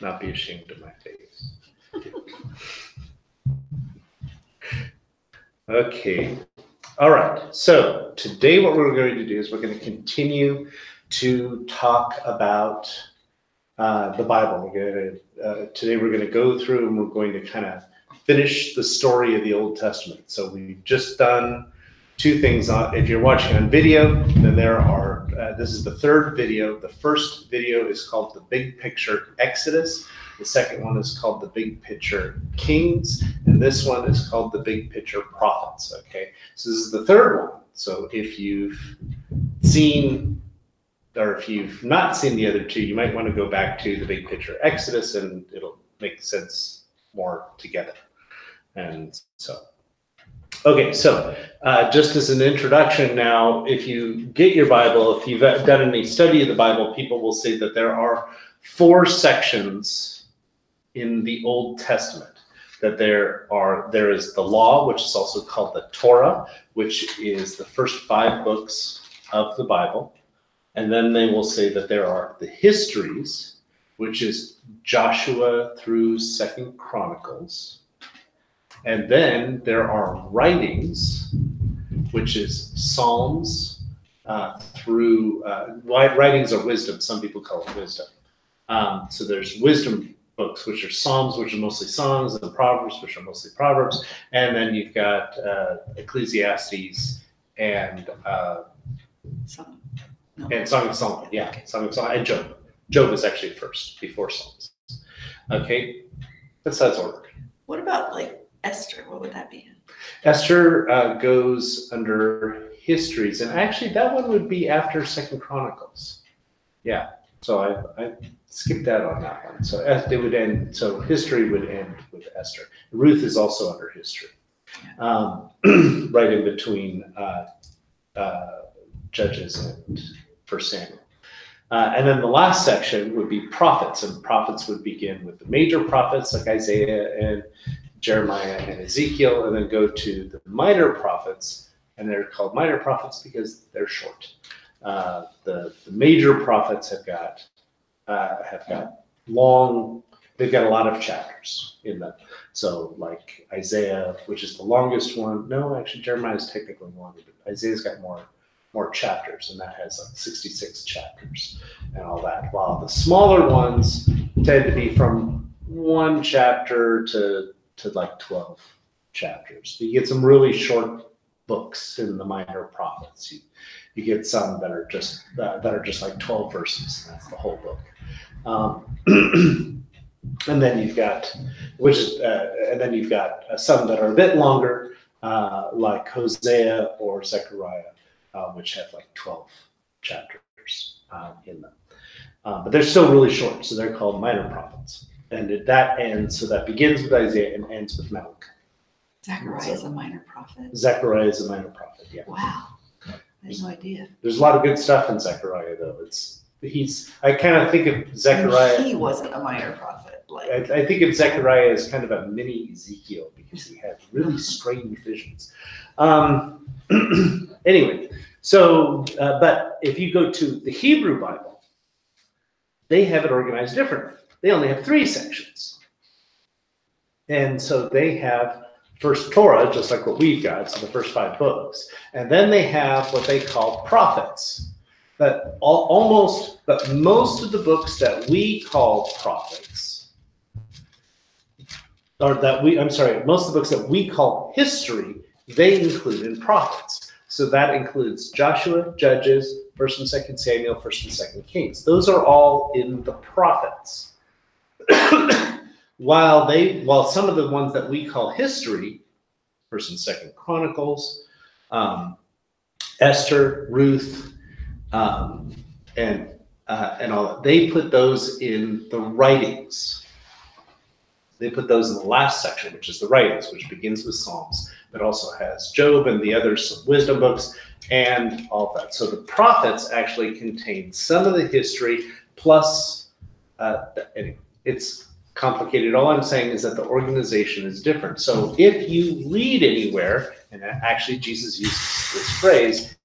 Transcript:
not be ashamed of my face. Okay. All right. So today what we're going to do is we're going to continue to talk about the Bible. Today we're going to go through and we're going to kind of finish the story of the Old Testament. So we've just done two things. If you're watching on video, then this is the third video. The first video is called The Big Picture Exodus. The second one is called The Big Picture Kings. And this one is called The Big Picture Prophets. Okay, so this is the third one. So if you've seen, or if you've not seen the other two, you might want to go back to The Big Picture Exodus and it'll make sense more together. And so, okay, so just as an introduction now, if you get your Bible, if you've done any study of the Bible, people will say that there are 4 sections in the Old Testament. That there is the law, which is also called the Torah, which is the first 5 books of the Bible. And then they will say that there are the histories, which is Joshua through 2nd Chronicles. And then there are writings, which is Psalms through writings of wisdom. Some people call it wisdom. So there's wisdom books, which are Psalms, which are mostly songs, and Proverbs, which are mostly Proverbs. And then you've got Ecclesiastes and Song of Solomon. Yeah, Song of Solomon and Job. Job is actually first, before Psalms. Okay, that's ordered. What about Esther? What would that be in? Esther goes under histories, and actually that one would be after 2nd Chronicles. Yeah, so I skipped out on that one. So it would end. So history would end with Esther. Ruth is also under history, right in between Judges and 1 Samuel. And then the last section would be prophets, and prophets would begin with the major prophets like Isaiah and Jeremiah and Ezekiel, and then go to the minor prophets, and they're called minor prophets because they're short. The major prophets have got long. They've got a lot of chapters in them. So like Isaiah, which is the longest one. No, actually Jeremiah is technically longer, but Isaiah's got more chapters, and that has 66 chapters and all that. While the smaller ones tend to be from 1 chapter to 12 chapters. You get some really short books in the minor prophets. You get some that are just like 12 verses. And that's the whole book. And then you've got some that are a bit longer, like Hosea or Zechariah, which have 12 chapters in them. But they're still really short, so they're called minor prophets. And that ends, so that begins with Isaiah and ends with Malachi. Zechariah is a minor prophet? Zechariah is a minor prophet, yeah. Wow. I had no idea. There's a lot of good stuff in Zechariah, though. I kind of think of Zechariah. And he wasn't a minor prophet. I think of Zechariah as kind of a mini Ezekiel because he had really strange visions. Anyway, so, but if you go to the Hebrew Bible, they have it organized differently. They only have 3 sections. And so they have first Torah, just like what we've got, so the first 5 books. And then they have what they call prophets. But most of the books that we call prophets, most of the books that we call history, they include in prophets. So that includes Joshua, Judges, 1st and 2nd Samuel, 1st and 2nd Kings. Those are all in the prophets. While some of the ones that we call history, 1st and 2nd Chronicles, Esther, Ruth, and all that, they put those in the writings. They put those in the last section, which is the writings, which begins with Psalms, but also has Job and the other wisdom books and all that. So the prophets actually contain some of the history plus, anyway, it's complicated. All I'm saying is that the organization is different. So if you read anywhere, and actually Jesus used this phrase,